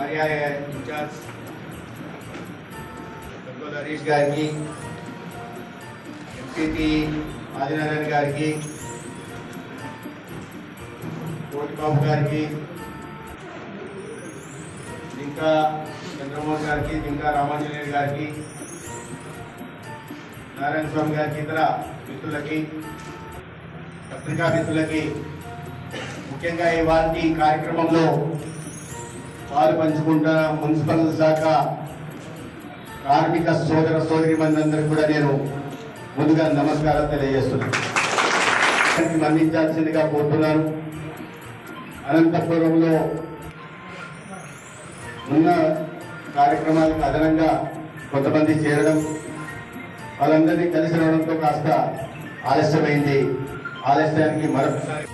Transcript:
కార్యాలయ ఇన్ఛార్జ్ గంగోల హరీష్ గారికి, ఎంపీపీ ఆదినారాయణ గారికి, కోటిబాబు గారికి, ఇంకా చంద్రమోహన్ గారికి, ఇంకా రామాంజనేయులు గారికి, నారాయణ స్వామి గారికి, ఇతర మిత్రులకి, పత్రికా మిత్రులకి, ముఖ్యంగా ఇవాళ కార్యక్రమంలో పాలు పంచుకుంటున్న మున్సిపల్ శాఖ కార్మిక సోదర సోదరీమణులందరికీ కూడా నేను ముందుగా నమస్కారం తెలియజేస్తున్నాను. మన్నించాల్సిందిగా కోరుతున్నాను. అనంతపురంలో ఉన్న కార్యక్రమాలకు అదనంగా కొంతమంది చేరడం, వాళ్ళందరినీ కలిసి రావడంతో కాస్త ఆలస్యమైంది. ఆలస్యానికి మరొకసారి